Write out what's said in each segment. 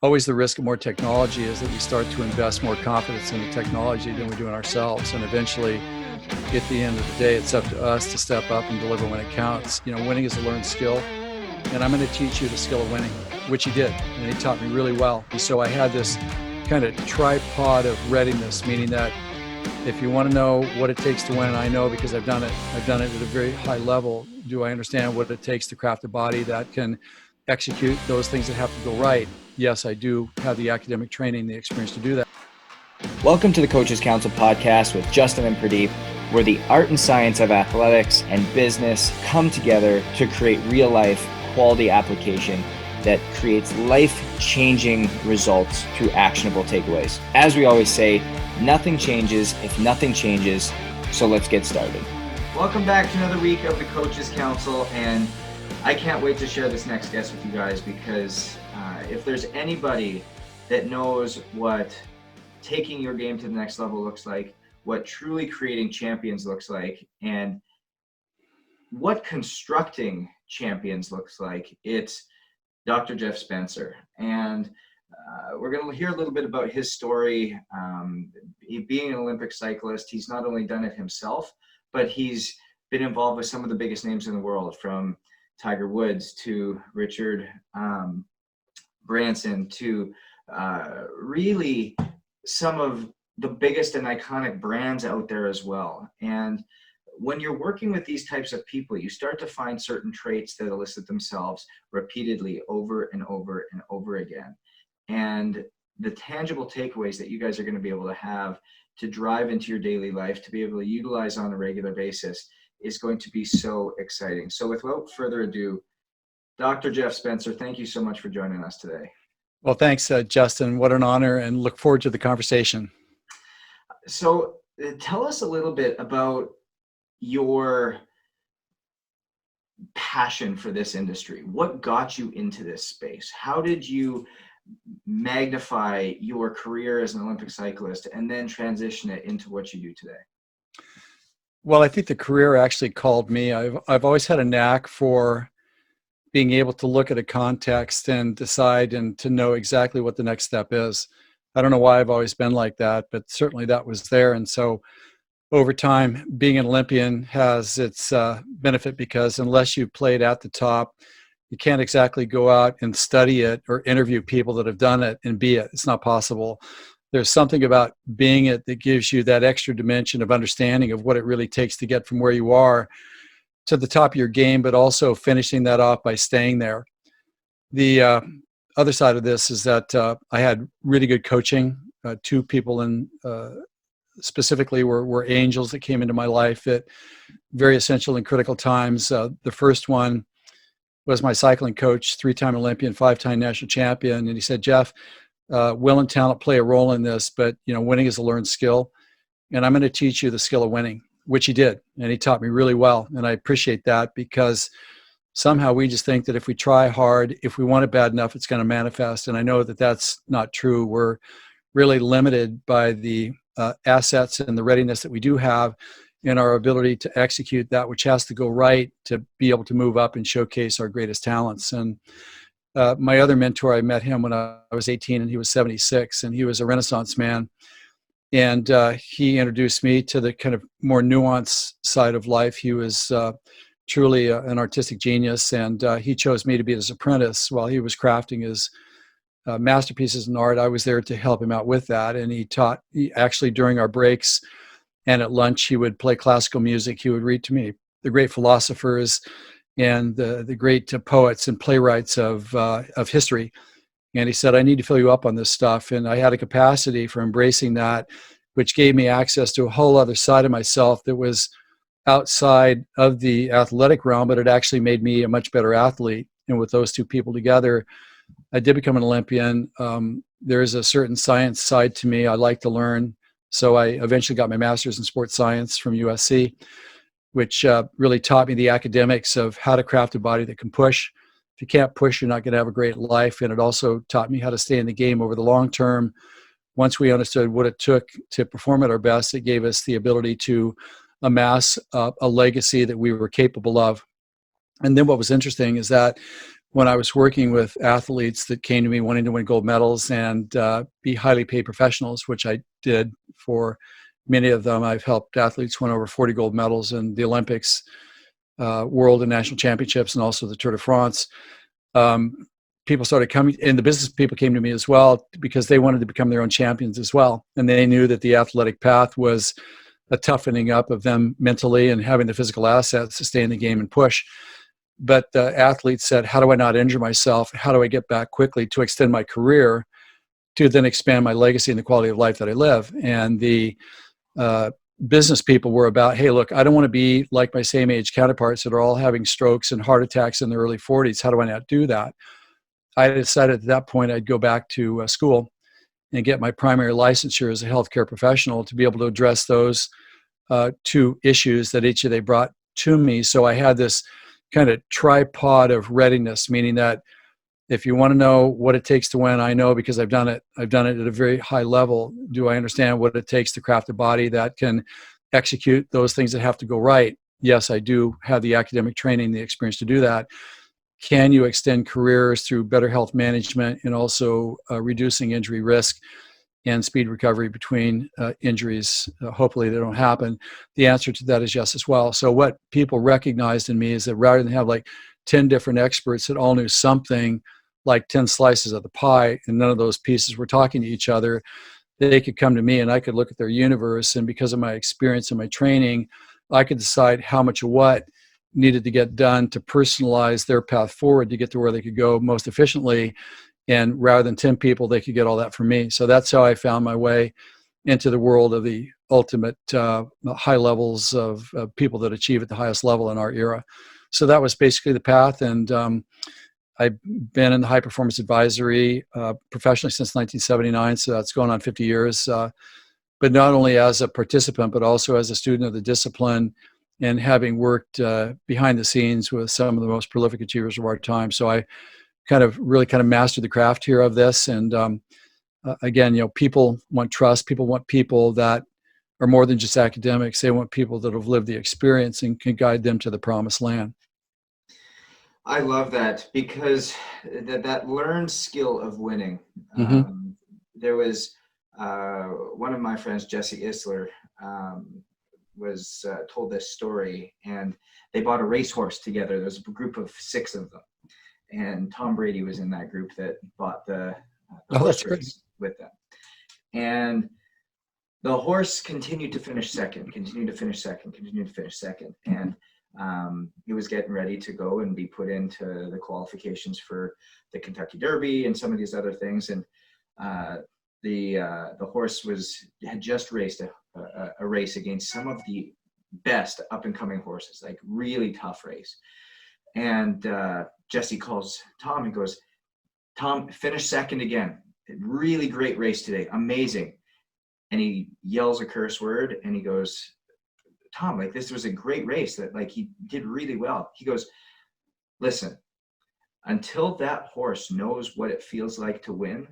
always the risk of more technology is that we start to invest more confidence in the technology than we do in ourselves. And eventually, at the end of the day, it's up to us to step up and deliver when it counts. Winning is a learned skill. And I'm going to teach you the skill of winning, which he did. And he taught me really well. And so I had this kind of tripod of readiness, meaning that if you want to know what it takes to win, and I know because I've done it at a very high level. Do I understand what it takes to craft a body that can execute those things that have to go right? Yes, I do have the academic training, the experience to do that. Welcome to the Coaches Council podcast with Justin and Pradeep, where the art and science of athletics and business come together to create real-life quality application that creates life-changing results through actionable takeaways. As we always say, nothing changes if nothing changes, so let's get started. Welcome back to another week of the Coaches Council, and I can't wait to share this next guest with you guys because if there's anybody that knows what taking your game to the next level looks like, what truly creating champions looks like, and what constructing champions looks like, it's Dr. Jeff Spencer. And we're going to hear a little bit about his story. Being an Olympic cyclist, he's not only done it himself, but he's been involved with some of the biggest names in the world, from Tiger Woods to Richard Branson to really some of the biggest and iconic brands out there as well. And when you're working with these types of people, you start to find certain traits that elicit themselves repeatedly over and over and over again. And the tangible takeaways that you guys are going to be able to have to drive into your daily life, to be able to utilize on a regular basis, is going to be so exciting. So without further ado, Dr. Jeff Spencer, thank you so much for joining us today. Well, thanks, Justin. What an honor, and look forward to the conversation. So tell us a little bit about your passion for this industry. What got you into this space? How did you magnify your career as an Olympic cyclist and then transition it into what you do today? Well, I think the career actually called me. I've always had a knack for being able to look at a context and decide and to know exactly what the next step is. I don't know why I've always been like that, but certainly that was there. And so over time, being an Olympian has its benefit, because unless you played at the top, you can't exactly go out and study it or interview people that have done it and be it. It's not possible. There's something about being it that gives you that extra dimension of understanding of what it really takes to get from where you are to the top of your game, but also finishing that off by staying there. The other side of this is that I had really good coaching. Two people in specifically were angels that came into my life at very essential and critical times. The first one was my cycling coach, 3-time Olympian, 5-time national champion. And he said, Jeff, will and talent play a role in this, but winning is a learned skill. And I'm going to teach you the skill of winning, which he did. And he taught me really well. And I appreciate that, because somehow we just think that if we try hard, if we want it bad enough, it's going to manifest. And I know that that's not true. We're really limited by the assets and the readiness that we do have in our ability to execute that which has to go right to be able to move up and showcase our greatest talents. And my other mentor, I met him when I was 18 and he was 76, and he was a Renaissance man. And he introduced me to the kind of more nuanced side of life. He was truly an artistic genius, and he chose me to be his apprentice while he was crafting his masterpieces in art. I was there to help him out with that, and he actually during our breaks and at lunch, he would play classical music. He would read to me the great philosophers and the great poets and playwrights of history. And he said, I need to fill you up on this stuff. And I had a capacity for embracing that, which gave me access to a whole other side of myself that was outside of the athletic realm, but it actually made me a much better athlete. And with those two people together, I did become an Olympian. There is a certain science side to me. I like to learn. So I eventually got my master's in sports science from USC, which really taught me the academics of how to craft a body that can push. If you can't push, you're not going to have a great life. And it also taught me how to stay in the game over the long term. Once we understood what it took to perform at our best, it gave us the ability to amass a legacy that we were capable of. And then what was interesting is that when I was working with athletes that came to me wanting to win gold medals and be highly paid professionals, which I did for many of them. I've helped athletes win over 40 gold medals in the Olympics, world and national championships, and also the Tour de France. Um, People started coming, and the business people came to me as well because they wanted to become their own champions as well. And they knew that the athletic path was a toughening up of them mentally and having the physical assets to stay in the game and push. But the athletes said, how do I not injure myself? How do I get back quickly to extend my career, to then expand my legacy and the quality of life that I live? And the business people were about, hey, look, I don't want to be like my same age counterparts that are all having strokes and heart attacks in their early 40s. How do I not do that? I decided at that point I'd go back to school and get my primary licensure as a healthcare professional to be able to address those two issues that each of they brought to me. So I had this kind of tripod of readiness, meaning that if you want to know what it takes to win, I know because I've done it. I've done it at a very high level. Do I understand what it takes to craft a body that can execute those things that have to go right? Yes, I do have the academic training, the experience to do that. Can you extend careers through better health management and also reducing injury risk and speed recovery between injuries? Hopefully they don't happen. The answer to that is yes as well. So what people recognized in me is that rather than have like 10 different experts that all knew something, like 10 slices of the pie, and none of those pieces were talking to each other, they could come to me and I could look at their universe. And because of my experience and my training, I could decide how much of what needed to get done to personalize their path forward to get to where they could go most efficiently. And rather than 10 people, they could get all that from me. So that's how I found my way into the world of the ultimate high levels of people that achieve at the highest level in our era. So that was basically the path. And I've been in the high performance advisory professionally since 1979. So that's going on 50 years. But not only as a participant, but also as a student of the discipline, and having worked behind the scenes with some of the most prolific achievers of our time. So I really mastered the craft here of this. And again, people want trust. People want people that are more than just academics. They want people that have lived the experience and can guide them to the promised land. I love that, because that learned skill of winning. Mm-hmm. There was one of my friends, Jesse Isler, was told this story, and they bought a racehorse together. There was a group of 6 of them, and Tom Brady was in that group that bought the horse race with them. And the horse continued to finish second, and he was getting ready to go and be put into the qualifications for the Kentucky Derby and some of these other things. And the horse had just raced a race against some of the best up and coming horses, like really tough race. And Jesse calls Tom and goes, "Tom, finish second again. Really great race today. Amazing." And he yells a curse word and he goes, "Tom, like, this was a great race, that like he did really well." He goes, "Listen, until that horse knows what it feels like to win,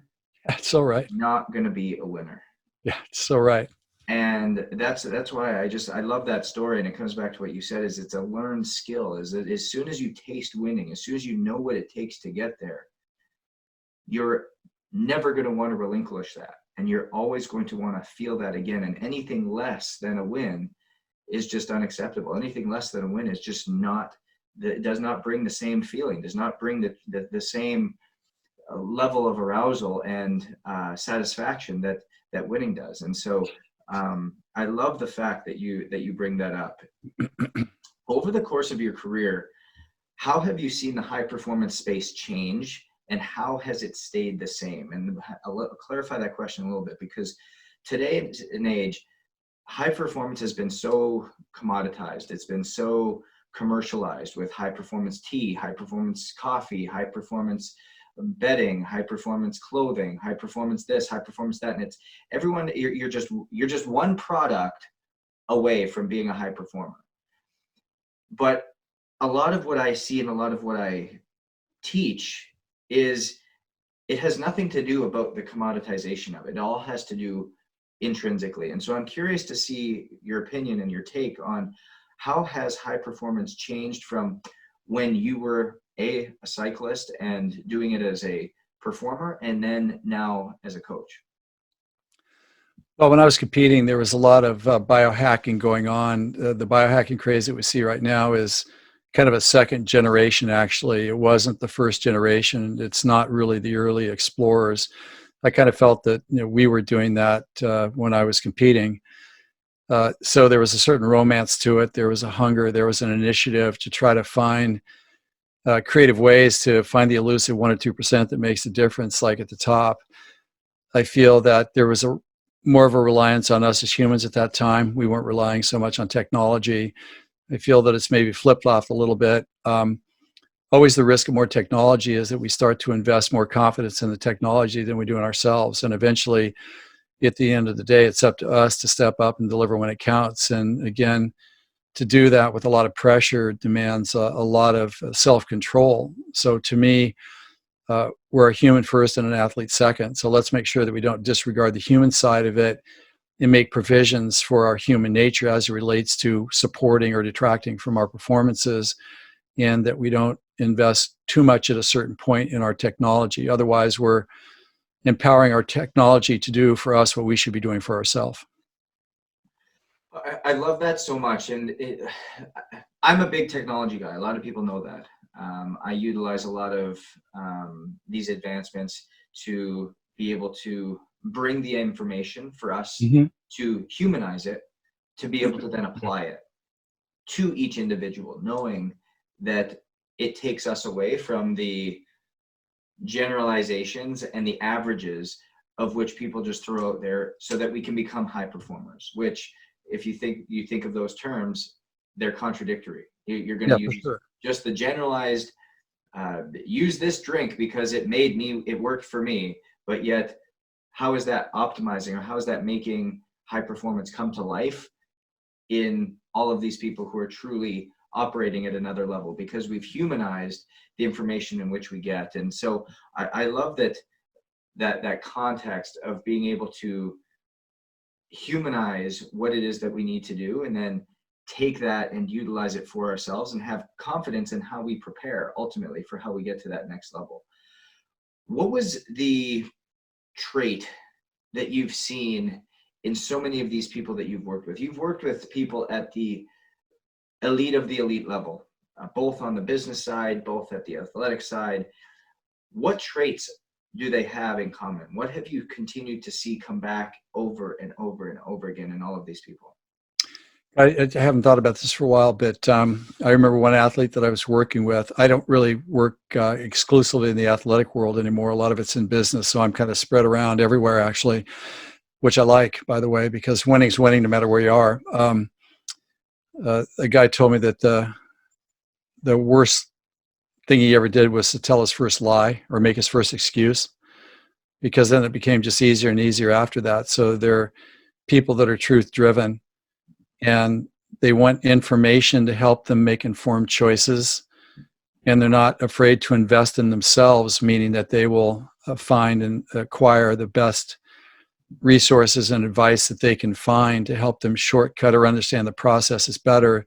that's so right. He's not going to be a winner." Yeah, it's so right. And that's why I love that story. And it comes back to what you said, is it's a learned skill. Is that as soon as you taste winning, as soon as you know what it takes to get there, you're never going to want to relinquish that. And you're always going to want to feel that again. And anything less than a win is just unacceptable. Anything less than a win is just not, it does not bring the same feeling, does not bring the same level of arousal and satisfaction that winning does. And so I love the fact that you bring that up. Over the course of your career, how have you seen the high performance space change, and how has it stayed the same? And I'll clarify that question a little bit, because today in age, high performance has been so commoditized. It's been so commercialized, with high performance tea, high performance coffee, high performance bedding, high performance clothing, high performance this, high performance that. And it's everyone, you're just one product away from being a high performer. But a lot of what I see and a lot of what I teach is, it has nothing to do about the commoditization of it. It all has to do intrinsically. And so I'm curious to see your opinion and your take on how has high performance changed from when you were a cyclist and doing it as a performer, and then now as a coach? Well, when I was competing, there was a lot of biohacking going on. The biohacking craze that we see right now is kind of a second generation, actually. It wasn't the first generation. It's not really the early explorers. I kind of felt that we were doing that when I was competing. So there was a certain romance to it. There was a hunger. There was an initiative to try to find creative ways to find the elusive 1 or 2% that makes a difference, like at the top. I feel that there was more of a reliance on us as humans at that time. We weren't relying so much on technology. I feel that it's maybe flip-flopped a little bit. Always the risk of more technology is that we start to invest more confidence in the technology than we do in ourselves. And eventually, at the end of the day, it's up to us to step up and deliver when it counts. And again, to do that with a lot of pressure demands a lot of self-control. So to me, we're a human first and an athlete second. So let's make sure that we don't disregard the human side of it and make provisions for our human nature as it relates to supporting or detracting from our performances, and that we don't invest too much at a certain point in our technology. Otherwise, we're empowering our technology to do for us what we should be doing for ourselves. I love that so much. And I'm a big technology guy. A lot of people know that. I utilize a lot of these advancements to be able to bring the information for us to humanize it, to be able to then apply it to each individual, knowing that it takes us away from the generalizations and the averages of which people just throw out there, so that we can become high performers, which, if you think of those terms, they're contradictory. You're going to use just the generalized, use this drink because it worked for me, but yet how is that optimizing, or how is that making high performance come to life in all of these people who are truly operating at another level, because we've humanized the information in which we get. And so I love that context of being able to humanize what it is that we need to do, and then take that and utilize it for ourselves, and have confidence in how we prepare ultimately for how we get to that next level. What was the trait that you've seen in so many of these people that you've worked with? You've worked with people at the elite of the elite level, both on the business side, both at the athletic side. What traits do they have in common? What have you continued to see come back over and over and over again in all of these people? I haven't thought about this for a while, but I remember one athlete that I was working with. I don't really work exclusively in the athletic world anymore. A lot of it's in business, so I'm kind of spread around everywhere, actually, which I like, by the way, because winning's winning no matter where you are. A guy told me that the worst thing he ever did was to tell his first lie or make his first excuse, because then it became just easier and easier after that. So they're people that are truth driven, and they want information to help them make informed choices, and they're not afraid to invest in themselves, meaning that they will find and acquire the best resources and advice that they can find to help them shortcut or understand the processes better,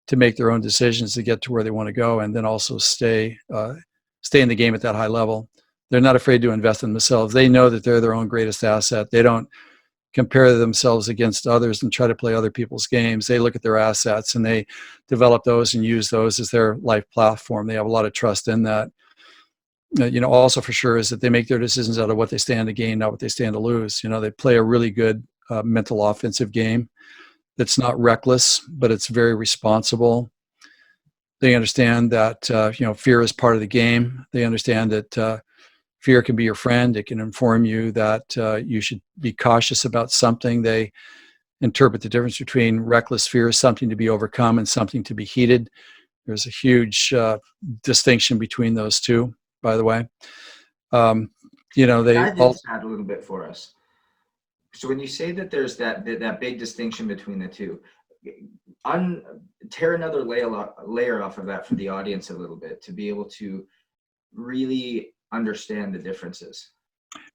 to make their own decisions to get to where they want to go, and then also stay in the game at that high level. They're not afraid to invest in themselves. They know that they're their own greatest asset. They don't compare themselves against others and try to play other people's games. They look at their assets and they develop those and use those as their life platform. They have a lot of trust in that. Also for sure is that they make their decisions out of what they stand to gain, not what they stand to lose. They play a really good mental offensive game that's not reckless, but it's very responsible. They understand that fear is part of the game. They understand that fear can be your friend. It can inform you that you should be cautious about something. They interpret the difference between reckless fear as something to be overcome and something to be heeded. There's a huge distinction between those two, by the way. They Dive into that a little bit for us. So when you say that there's that big distinction between the two, tear another layer off of that for the audience a little bit, to be able to really understand the differences.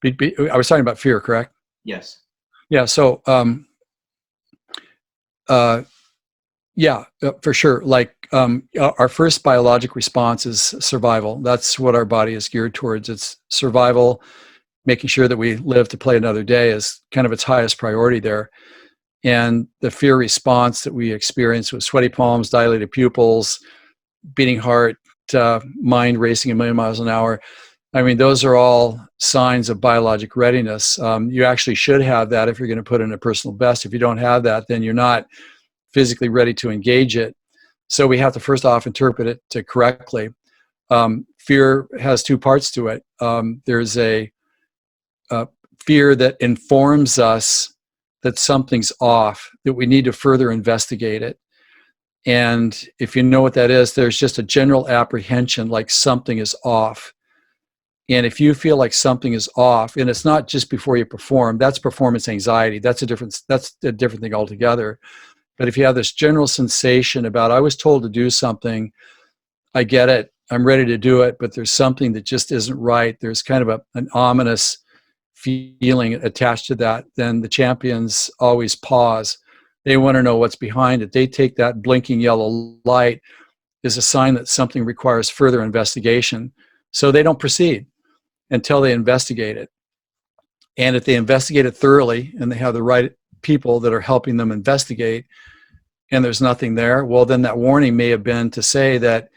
I was talking about fear, correct? Yes. Yeah. So Yeah, for sure. Like our first biologic response is survival. That's what our body is geared towards. It's survival. Making sure that we live to play another day is kind of its highest priority there. And the fear response that we experience with sweaty palms, dilated pupils, beating heart, mind racing a million miles an hour. I mean, those are all signs of biologic readiness. You actually should have that if you're going to put in a personal best. If you don't have that, then you're not physically ready to engage it. So we have to first off interpret it correctly. Fear has two parts to it. There's a fear that informs us that something's off, that we need to further investigate it. And if you know what that is, there's just a general apprehension like something is off. And if you feel like something is off, and it's not just before you perform, that's performance anxiety. That's a different thing altogether. But if you have this general sensation about, I was told to do something, I get it, I'm ready to do it, but there's something that just isn't right. There's kind of an ominous feeling attached to that. Then the champions always pause. They want to know what's behind it. They take that blinking yellow light as a sign that something requires further investigation. So they don't proceed until they investigate it. And if they investigate it thoroughly and they have the right people that are helping them investigate and there's nothing there, well, then that warning may have been to say that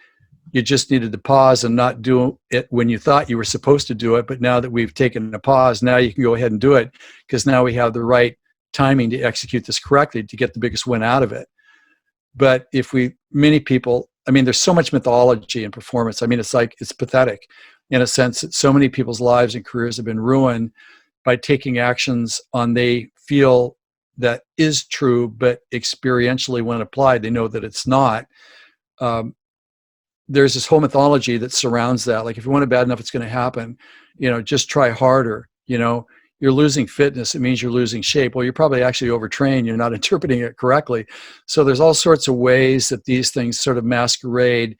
you just needed to pause and not do it when you thought you were supposed to do it. But now that we've taken a pause, now you can go ahead and do it because now we have the right timing to execute this correctly to get the biggest win out of it. But many people, I mean, there's so much mythology in performance. I mean, it's pathetic in a sense that so many people's lives and careers have been ruined by taking actions on they feel that is true, but experientially when applied, they know that it's not. There's this whole mythology that surrounds that. Like if you want it bad enough, it's going to happen. Just try harder. You're losing fitness. It means you're losing shape. Well, you're probably actually overtrained. You're not interpreting it correctly. So there's all sorts of ways that these things sort of masquerade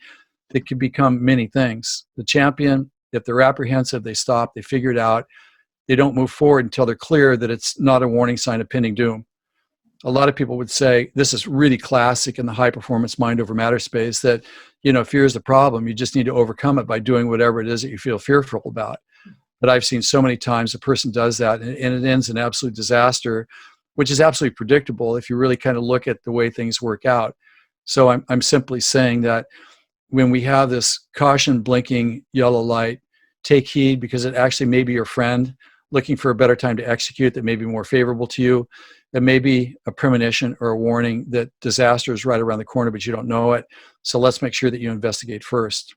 that can become many things. The champion, if they're apprehensive, they stop, they figure it out. They don't move forward until they're clear that it's not a warning sign of pending doom. A lot of people would say this is really classic in the high performance mind over matter space that, fear is the problem. You just need to overcome it by doing whatever it is that you feel fearful about. But I've seen so many times a person does that and it ends in absolute disaster, which is absolutely predictable if you really kind of look at the way things work out. So I'm simply saying that when we have this caution blinking yellow light, take heed because it actually may be your friend looking for a better time to execute that may be more favorable to you. That may be a premonition or a warning that disaster is right around the corner, but you don't know it. So let's make sure that you investigate first.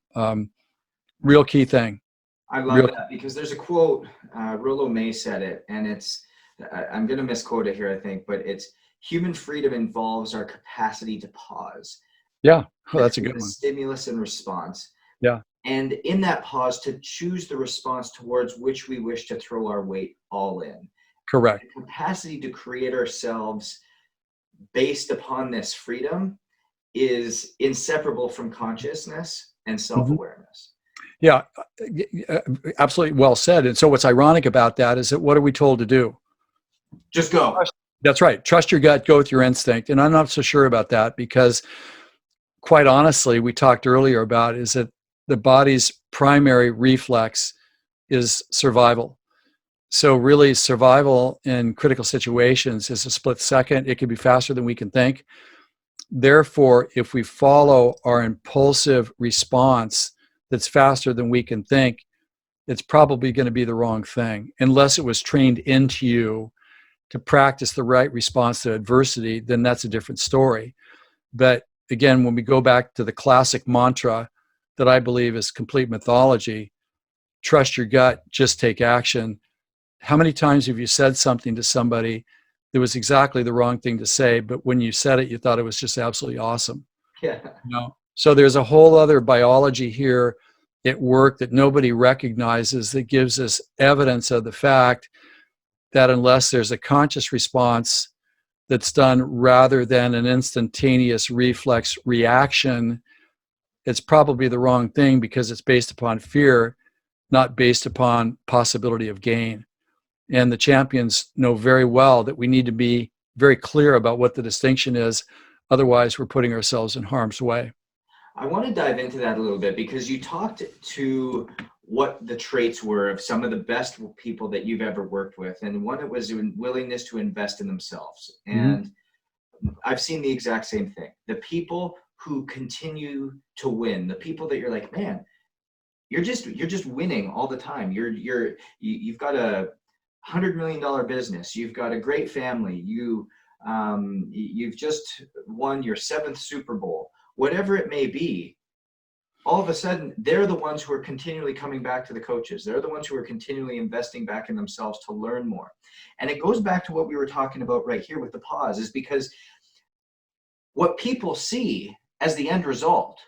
Real key thing. I love that because there's a quote, Rollo May said it, and I'm going to misquote it here, I think, but it's human freedom involves our capacity to pause. Yeah, that's a good one. Stimulus and response. Yeah. And in that pause, to choose the response towards which we wish to throw our weight all in. Correct. The capacity to create ourselves based upon this freedom is inseparable from consciousness and self-awareness. Yeah, absolutely well said. And so what's ironic about that is that what are we told to do? Just go. That's right. Trust your gut, go with your instinct. And I'm not so sure about that because quite honestly, we talked earlier about is that the body's primary reflex is survival. So really survival in critical situations is a split second. It can be faster than we can think. Therefore, if we follow our impulsive response that's faster than we can think, it's probably going to be the wrong thing. Unless it was trained into you to practice the right response to adversity, then that's a different story. But again, when we go back to the classic mantra that I believe is complete mythology, trust your gut, just take action. How many times have you said something to somebody that was exactly the wrong thing to say, but when you said it, you thought it was just absolutely awesome? Yeah. So there's a whole other biology here at work that nobody recognizes that gives us evidence of the fact that unless there's a conscious response that's done rather than an instantaneous reflex reaction, it's probably the wrong thing because it's based upon fear, not based upon possibility of gain. And the champions know very well that we need to be very clear about what the distinction is Otherwise, we're putting ourselves in harm's way. I want to dive into that a little bit because you talked to what the traits were of some of the best people that you've ever worked with. And one, it was a willingness to invest in themselves. Mm-hmm. And I've seen the exact same thing. The people who continue to win, the people that you're like, man, you're just winning all the time. You've got $100 million business. You've got a great family. You've just won your 7th Super Bowl, whatever it may be. All of a sudden, they're the ones who are continually coming back to the coaches. They're the ones who are continually investing back in themselves to learn more. And it goes back to what we were talking about right here with the pause, is because what people see as the end result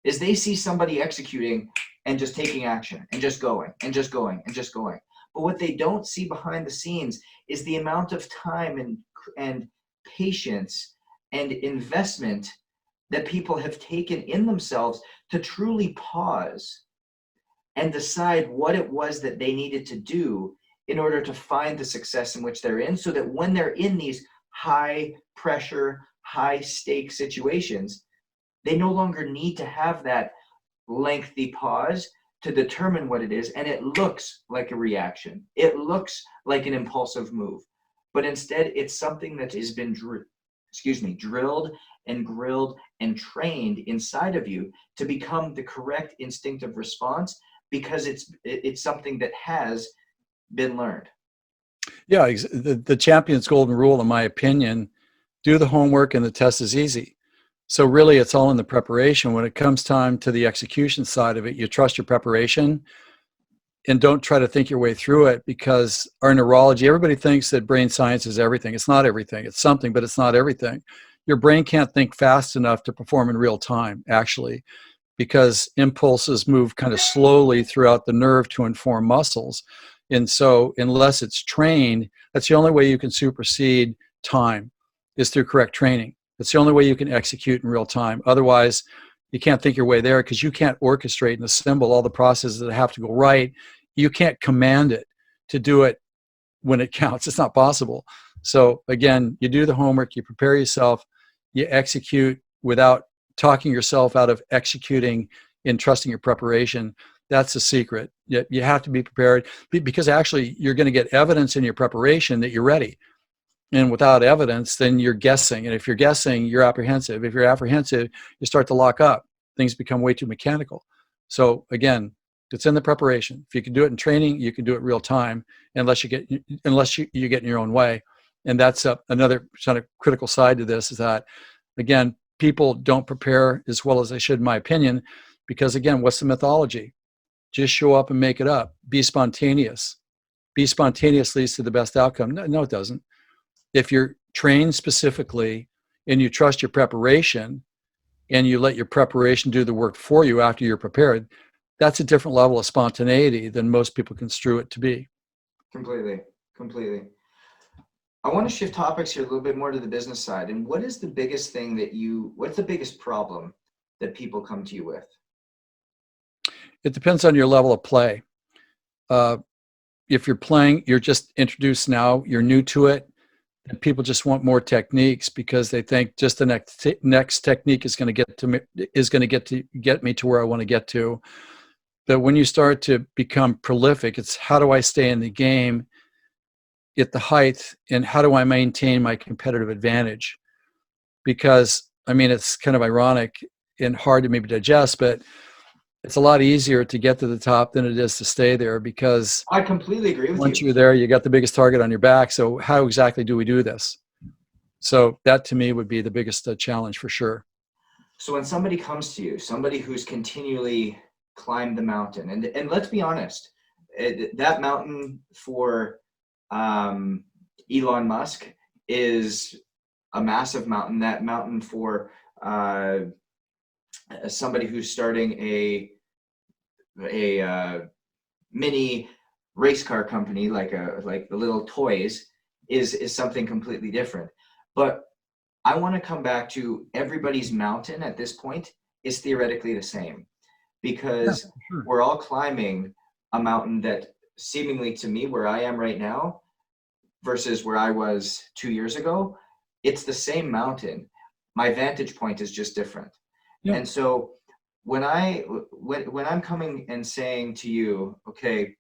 is they see somebody executing and just taking action and just going and just going and just going. But what they don't see behind the scenes is the amount of time and patience and investment that people have taken in themselves to truly pause and decide what it was that they needed to do in order to find the success in which they're in, so that when they're in these high pressure, high stake situations, they no longer need to have that lengthy pause to determine what it is. And it looks like a reaction. It looks like an impulsive move. But instead, it's something that has been drilled and grilled and trained inside of you to become the correct instinctive response, because it's something that has been learned. Yeah, the champion's golden rule, in my opinion, do the homework and the test is easy. So really, it's all in the preparation. When it comes time to the execution side of it, you trust your preparation and don't try to think your way through it, because our neurology, everybody thinks that brain science is everything. It's not everything. It's something, but it's not everything. Your brain can't think fast enough to perform in real time, actually, because impulses move kind of slowly throughout the nerve to inform muscles. And so unless it's trained, that's the only way you can supersede time, is through correct training. That's the only way you can execute in real time. Otherwise, you can't think your way there, because you can't orchestrate and assemble all the processes that have to go right. You can't command it to do it when it counts. It's not possible. So again, you do the homework, you prepare yourself, you execute without talking yourself out of executing and trusting your preparation. That's the secret. You have to be prepared, because actually you're going to get evidence in your preparation that you're ready. And without evidence, then you're guessing. And if you're guessing, you're apprehensive. If you're apprehensive, you start to lock up. Things become way too mechanical. So again, it's in the preparation. If you can do it in training, you can do it real time, unless you get in your own way. And that's another kind of critical side to this, is that, again, people don't prepare as well as they should, in my opinion, because again, what's the mythology? Just show up and make it up. Be spontaneous. Be spontaneous leads to the best outcome. No, it doesn't. If you're trained specifically and you trust your preparation and you let your preparation do the work for you after you're prepared, that's a different level of spontaneity than most people construe it to be. Completely. I want to shift topics here a little bit more to the business side. And what is the biggest thing what's the biggest problem that people come to you with? It depends on your level of play. If you're playing, you're just introduced now, you're new to it, and people just want more techniques because they think just the next technique is going to get me to where I want to get to. But when you start to become prolific, it's how do I stay in the game at the height, and how do I maintain my competitive advantage? Because I mean, it's kind of ironic and hard to maybe digest, but it's a lot easier to get to the top than it is to stay there, because I completely agree with you. once you're there, you got the biggest target on your back. So how exactly do we do this? So that to me would be the biggest challenge for sure. So when somebody comes to you, somebody who's continually climbed the mountain, and let's be honest, that mountain for Elon Musk is a massive mountain. That mountain for somebody who's starting a mini race car company, like the little toys, is something completely different. But I want to come back to everybody's mountain at this point is theoretically the same, because we're all climbing a mountain that seemingly, to me, where I am right now versus where I was 2 years ago, it's the same mountain. my vantage point is just different. Yeah. And so when I'm coming and saying to you, okay,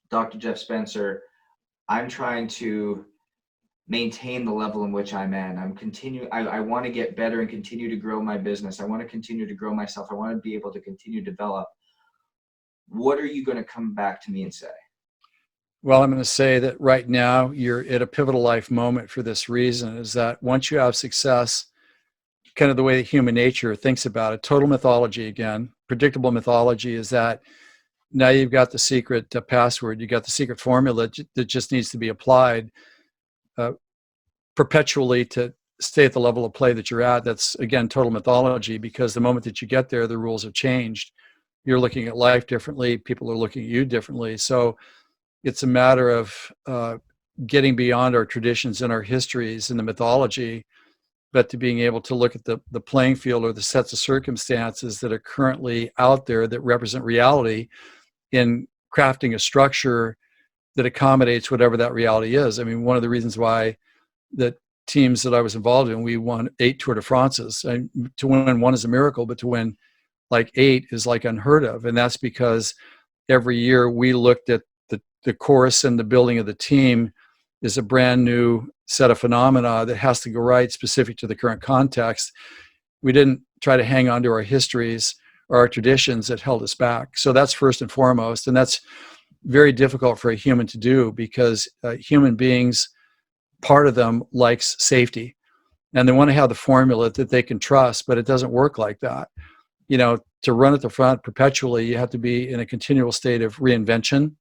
Dr. Jeff Spencer, I'm trying to maintain the level in which I'm in. I want to get better and continue to grow my business. I want to continue to grow myself. I want to be able to continue to develop. What are you going to come back to me and say? Well, I'm going to say that right now you're at a pivotal life moment for this reason, is that once you have success, kind of the way that human nature thinks about it, total mythology again, predictable mythology, is that now you've got the secret password, you got the secret formula that just needs to be applied uh, perpetually to stay at the level of play that you're at. That's, again, total mythology, because the moment that you get there, the rules have changed. You're looking at life differently. People are looking at you differently. So it's a matter of getting beyond our traditions and our histories and the mythology, but to being able to look at the playing field or the sets of circumstances that are currently out there that represent reality, in crafting a structure that accommodates whatever that reality is. I mean, one of the reasons why the teams that I was involved in, we won 8 Tour de France's. And to win one is a miracle, but to win like 8 is like unheard of. And that's because every year we looked at the course and the building of the team is a brand new set of phenomena that has to go right, specific to the current context. We didn't try to hang on to our histories or our traditions that held us back. So that's first and foremost. And that's very difficult for a human to do, because human beings, part of them likes safety, and they want to have the formula that they can trust, but it doesn't work like that. To run at the front perpetually, you have to be in a continual state of reinvention,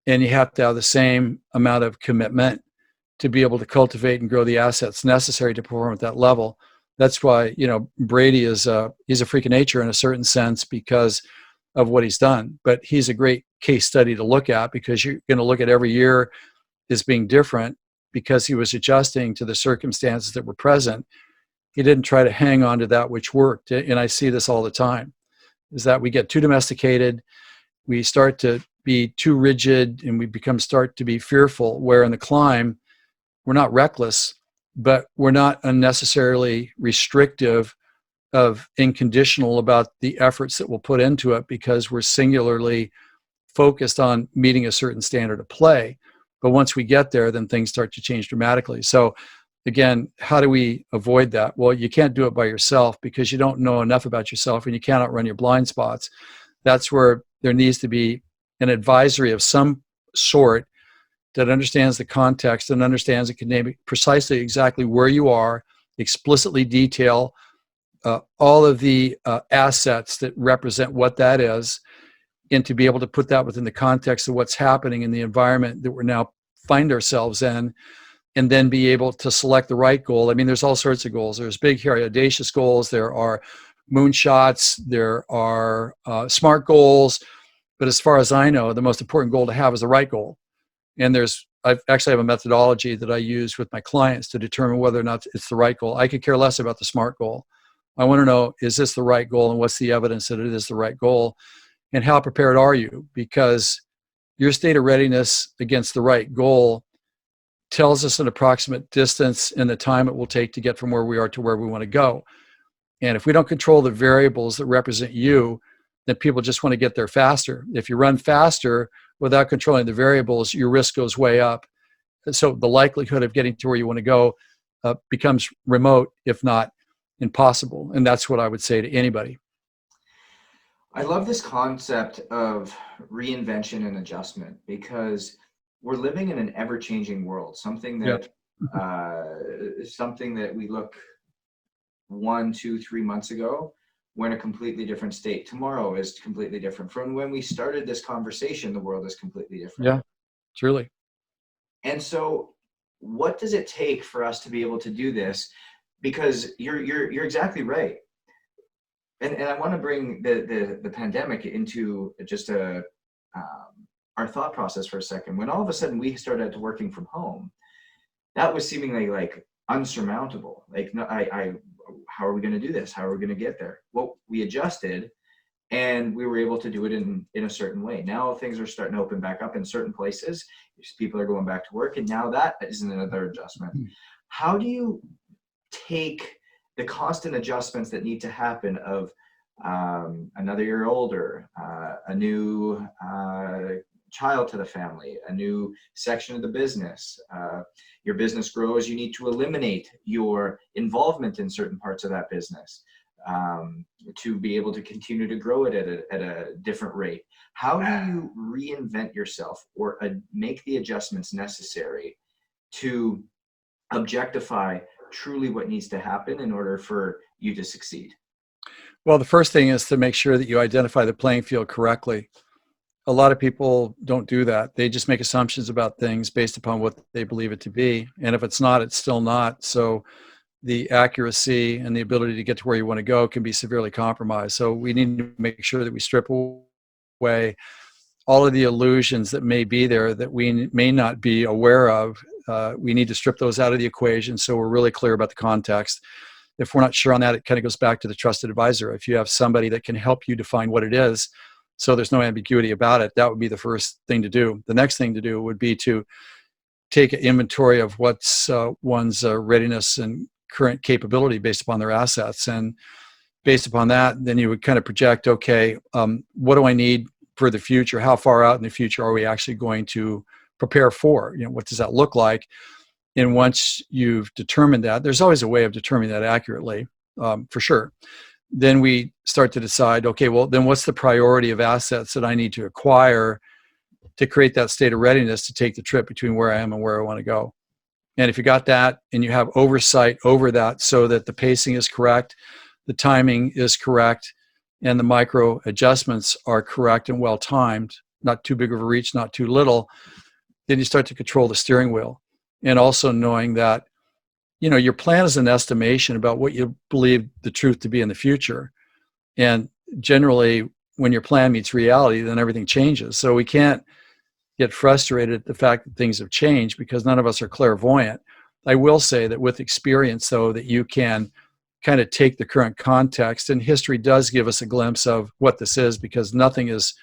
and you have to have the same amount of commitment to be able to cultivate and grow the assets necessary to perform at that level. That's why, Brady he's a freak of nature in a certain sense because of what he's done, but he's a great case study to look at, because you're going to look at every year as being different, because he was adjusting to the circumstances that were present. He didn't try to hang on to that which worked. And I see this all the time, is that we get too domesticated. We start to be too rigid, and we start to be fearful, where in the climb, we're not reckless, but we're not unnecessarily restrictive of inconditional about the efforts that we'll put into it, because we're singularly focused on meeting a certain standard of play. But once we get there, then things start to change dramatically. So again, how do we avoid that? Well, you can't do it by yourself, because you don't know enough about yourself, and you cannot run your blind spots. That's where there needs to be an advisory of some sort that understands the context and understands and can name precisely exactly where you are, explicitly detail all of the assets that represent what that is, and to be able to put that within the context of what's happening in the environment that we're now find ourselves in, and then be able to select the right goal. I mean, there's all sorts of goals. There's big, hairy, audacious goals. There are moonshots. There are smart goals. But as far as I know, the most important goal to have is the right goal. And I actually have a methodology that I use with my clients to determine whether or not it's the right goal. I could care less about the SMART goal. I want to know, is this the right goal, and what's the evidence that it is the right goal, and how prepared are you? Because your state of readiness against the right goal tells us an approximate distance and the time it will take to get from where we are to where we want to go. And if we don't control the variables that represent you, then people just want to get there faster. If you run faster without controlling the variables, your risk goes way up. And so the likelihood of getting to where you want to go becomes remote, if not impossible. And that's what I would say to anybody. I love this concept of reinvention and adjustment, because we're living in an ever-changing world. Something that we look 1, 2, 3 months ago, we're in a completely different state. Tomorrow is completely different. From when we started this conversation, the world is completely different. Yeah, truly. And so, what does it take for us to be able to do this? Because you're exactly right. And I want to bring the pandemic into just our thought process for a second. When all of a sudden we started working from home, that was seemingly like unsurmountable. Like, no, how are we going to do this? How are we going to get there? Well, we adjusted, and we were able to do it in a certain way. Now things are starting to open back up in certain places. People are going back to work, and now that is another adjustment. How do you take the constant adjustments that need to happen of another year older, a new child to the family, a new section of the business. Your business grows, you need to eliminate your involvement in certain parts of that business to be able to continue to grow it at a different rate. How do you reinvent yourself or make the adjustments necessary to objectify truly what needs to happen in order for you to succeed? Well, the first thing is to make sure that you identify the playing field correctly. A lot of people don't do that. They just make assumptions about things based upon what they believe it to be. And if it's not, it's still not. So the accuracy and the ability to get to where you want to go can be severely compromised. So we need to make sure that we strip away all of the illusions that may be there that we may not be aware of. We need to strip those out of the equation so we're really clear about the context. If we're not sure on that, it kind of goes back to the trusted advisor. If you have somebody that can help you define what it is, so there's no ambiguity about it, that would be the first thing to do. The next thing to do would be to take an inventory of what's one's readiness and current capability based upon their assets. And based upon that, then you would kind of project, okay, what do I need for the future? How far out in the future are we actually going to prepare for? What does that look like? And once you've determined that, there's always a way of determining that accurately, for sure. Then we start to decide, okay, well, then what's the priority of assets that I need to acquire to create that state of readiness to take the trip between where I am and where I want to go? And if you got that and you have oversight over that so that the pacing is correct, the timing is correct, and the micro adjustments are correct and well timed, not too big of a reach, not too little, then you start to control the steering wheel. And also knowing that, your plan is an estimation about what you believe the truth to be in the future. And generally, when your plan meets reality, then everything changes. So we can't get frustrated at the fact that things have changed because none of us are clairvoyant. I will say that with experience, though, that you can kind of take the current context, and history does give us a glimpse of what this is because nothing is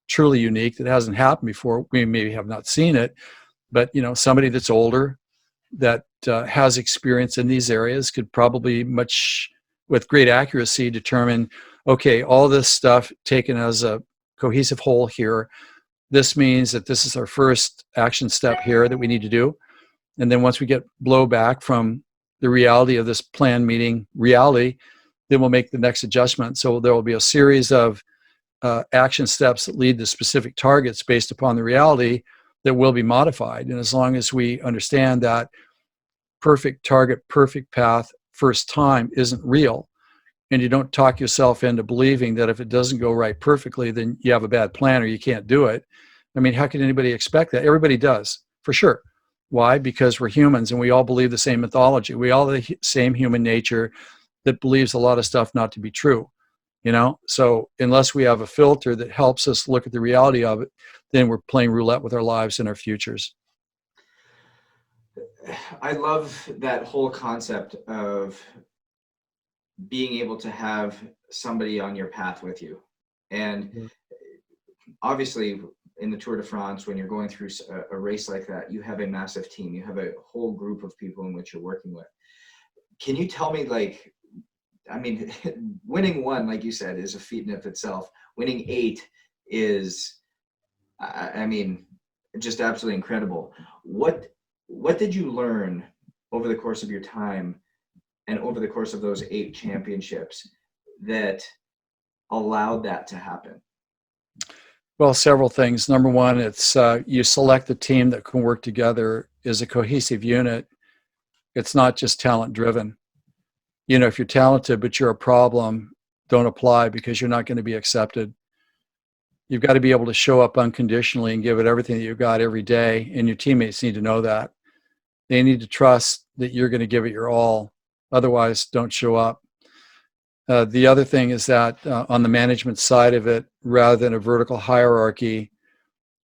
truly unique that hasn't happened before. We maybe have not seen it, but somebody that's older that has experience in these areas could probably with great accuracy determine, okay, all this stuff taken as a cohesive whole here, this means that this is our first action step here that we need to do. And then once we get blowback from the reality of this plan meeting reality, then we'll make the next adjustment. So there will be a series of action steps that lead to specific targets based upon the reality that will be modified. And as long as we understand that perfect target, perfect path, first time isn't real, and you don't talk yourself into believing that if it doesn't go right perfectly, then you have a bad plan or you can't do it. I mean, how can anybody expect that? Everybody does, for sure. Why? Because we're humans and we all believe the same mythology. We all have the same human nature that believes a lot of stuff not to be true. So unless we have a filter that helps us look at the reality of it, then we're playing roulette with our lives and our futures. I love that whole concept of being able to have somebody on your path with you. And obviously in the Tour de France, when you're going through a race like that, you have a massive team, you have a whole group of people in which you're working with. Can you tell me, winning one, like you said, is a feat in of itself. Winning 8 is, just absolutely incredible. What did you learn over the course of your time and over the course of those 8 championships that allowed that to happen? Well, several things. Number one, it's you select the team that can work together as a cohesive unit. It's not just talent driven. If you're talented but you're a problem, don't apply because you're not going to be accepted. You've got to be able to show up unconditionally and give it everything that you've got every day, and your teammates need to know that. They need to trust that you're going to give it your all. Otherwise, don't show up. The other thing is that on the management side of it, rather than a vertical hierarchy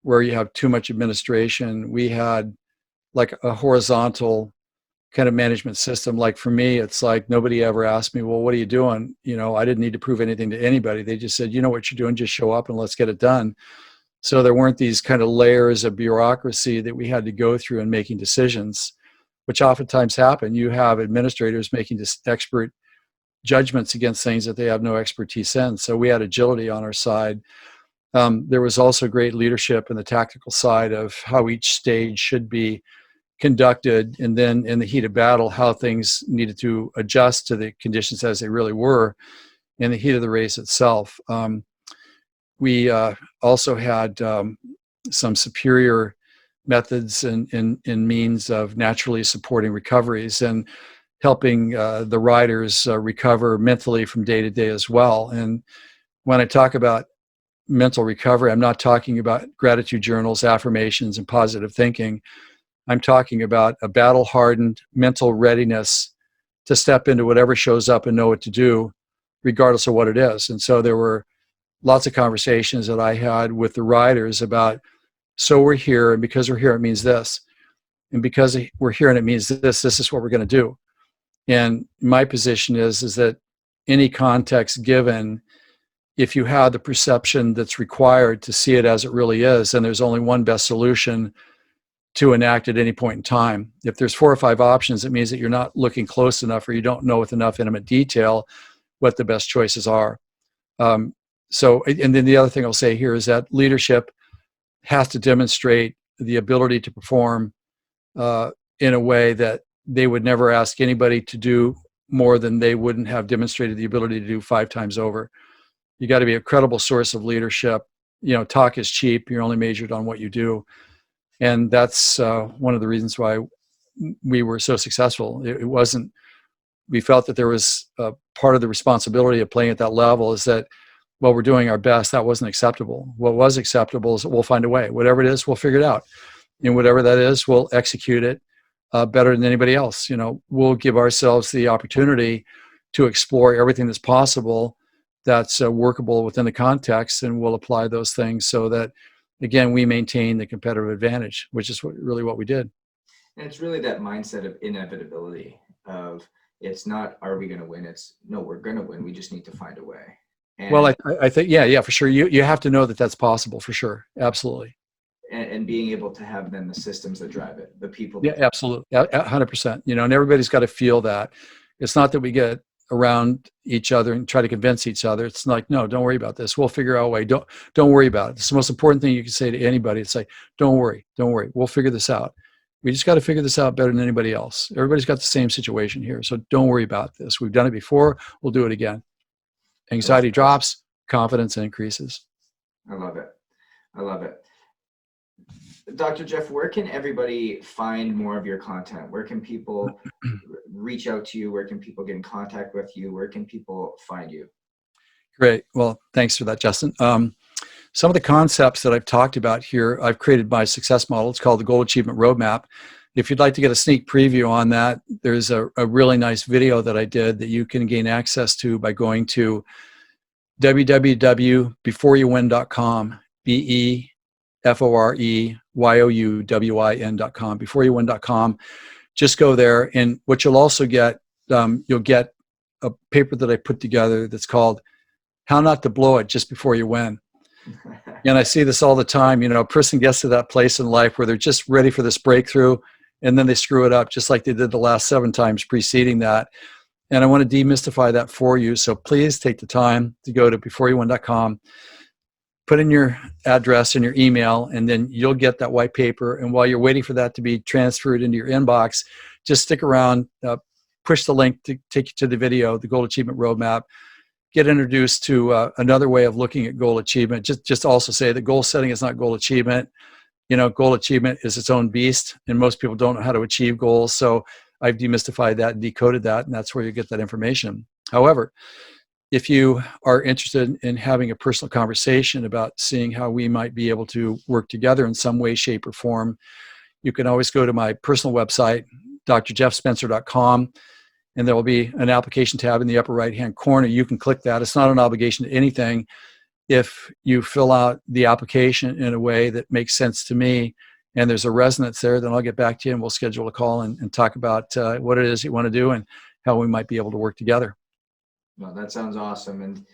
where you have too much administration, we had like a horizontal kind of management system. Like for me, it's like nobody ever asked me, well, what are you doing? I didn't need to prove anything to anybody. They just said, what you're doing, just show up and let's get it done. So there weren't these kind of layers of bureaucracy that we had to go through in making decisions, which oftentimes happen. You have administrators making expert judgments against things that they have no expertise in. So we had agility on our side. There was also great leadership in the tactical side of how each stage should be conducted, and then in the heat of battle, how things needed to adjust to the conditions as they really were in the heat of the race itself. We also had some superior methods and means of naturally supporting recoveries and helping the riders recover mentally from day to day as well. And when I talk about mental recovery, I'm not talking about gratitude journals, affirmations, and positive thinking. I'm talking about a battle-hardened mental readiness to step into whatever shows up and know what to do, regardless of what it is. And so there were lots of conversations that I had with the riders about, so we're here, and because we're here, it means this. And because we're here and it means this is what we're going to do. And my position is that any context given, if you have the perception that's required to see it as it really is, then there's only one best solution to enact at any point in time. If there's 4 or 5 options, it means that you're not looking close enough, or you don't know with enough intimate detail what the best choices are. And then the other thing I'll say here is that leadership has to demonstrate the ability to perform in a way that they would never ask anybody to do more than they wouldn't have demonstrated the ability to do 5 times over. You got to be a credible source of leadership. Talk is cheap. You're only measured on what you do. And that's one of the reasons why we were so successful. It wasn't, we felt that there was part of the responsibility of playing at that level is that, while we're doing our best, that wasn't acceptable. What was acceptable is that we'll find a way. Whatever it is, we'll figure it out. And whatever that is, we'll execute it better than anybody else. We'll give ourselves the opportunity to explore everything that's possible that's workable within the context, and we'll apply those things so that, again, we maintain the competitive advantage, which is really what we did. And it's really that mindset of inevitability of, it's not, are we going to win? It's, no, we're going to win. We just need to find a way. And, well, I think, yeah, for sure. You have to know that that's possible, for sure. Absolutely. And being able to have then the systems that drive it, the people. Yeah, absolutely. 100%. And everybody's got to feel that. It's not that we get around each other and try to convince each other. It's like, no, don't worry about this. We'll figure out a way. Don't worry about it. It's the most important thing you can say to anybody. It's like, don't worry. We'll figure this out. We just got to figure this out better than anybody else. Everybody's got the same situation here. So don't worry about this. We've done it before. We'll do it again. Anxiety drops, confidence increases. I love it. Dr. Jeff, where can everybody find more of your content? Where can people reach out to you? Where can people get in contact with you? Where can people find you? Great. Well, thanks for that, Justin. Some of the concepts that I've talked about here, I've created my success model. It's called the Goal Achievement Roadmap. If you'd like to get a sneak preview on that, there's a really nice video that I did that you can gain access to by going to www.beforeyouwin.com, beforeyouwin.com, beforeyouwin.com. Just go there, and what you'll also get, you'll get a paper that I put together that's called How Not to Blow It Just Before You Win. And I see this all the time. A person gets to that place in life where they're just ready for this breakthrough, and then they screw it up just like they did the last 7 times preceding that. And I want to demystify that for you. So please take the time to go to beforeyouwin.com, put in your address and your email, and then you'll get that white paper. And while you're waiting for that to be transferred into your inbox, just stick around, push the link to take you to the video, the Goal Achievement Roadmap. Get introduced to another way of looking at goal achievement. Just also say that goal setting is not goal achievement. Goal achievement is its own beast, and most people don't know how to achieve goals. So I've demystified that and decoded that, and that's where you get that information. However, if you are interested in having a personal conversation about seeing how we might be able to work together in some way, shape, or form, you can always go to my personal website, drjeffspencer.com. And there will be an application tab in the upper right-hand corner. You can click that. It's not an obligation to anything. If you fill out the application in a way that makes sense to me and there's a resonance there, then I'll get back to you and we'll schedule a call and talk about what it is you want to do and how we might be able to work together. Well, that sounds awesome. And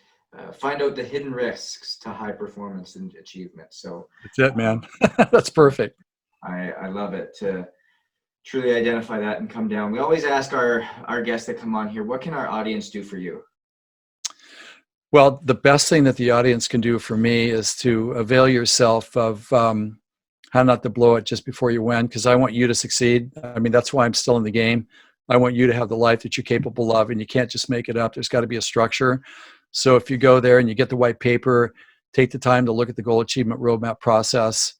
find out the hidden risks to high performance and achievement. So that's it, man. That's perfect. I love it. truly identify that and come down. We always ask our guests that come on here, what can our audience do for you? Well, the best thing that the audience can do for me is to avail yourself of how not to blow it just before you win, because I want you to succeed. I mean, that's why I'm still in the game. I want you to have the life that you're capable of, and you can't just make it up. There's got to be a structure. So if you go there and you get the white paper, take the time to look at the goal achievement roadmap process.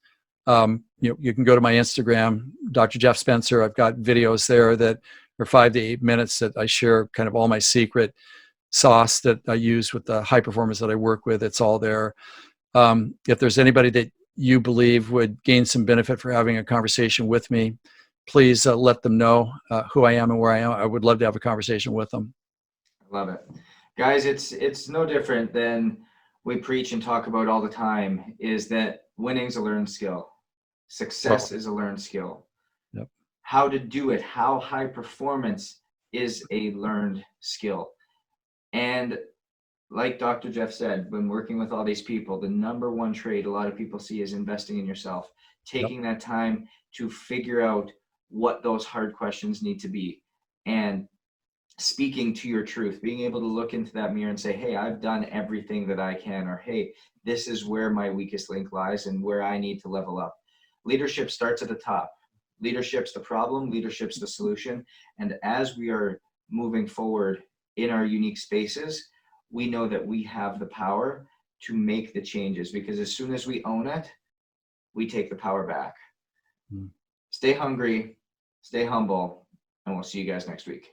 You can go to my Instagram, Dr. Jeff Spencer. I've got videos there that are 5 to 8 minutes that I share kind of all my secret sauce that I use with the high performers that I work with. It's all there. If there's anybody that you believe would gain some benefit for having a conversation with me, please let them know who I am and where I am. I would love to have a conversation with them. Love it. Guys, it's no different than we preach and talk about all the time, is that winning's a learned skill. Success is a learned skill. Yep. How to do it, how high performance is a learned skill. And like Dr. Jeff said, when working with all these people, the number one trait a lot of people see is investing in yourself, taking that time to figure out what those hard questions need to be, and speaking to your truth, being able to look into that mirror and say, hey, I've done everything that I can, or hey, this is where my weakest link lies and where I need to level up. Leadership starts at the top. Leadership's the problem, leadership's the solution. And as we are moving forward in our unique spaces, we know that we have the power to make the changes, because as soon as we own it, we take the power back. Stay hungry, stay humble, and we'll see you guys next week.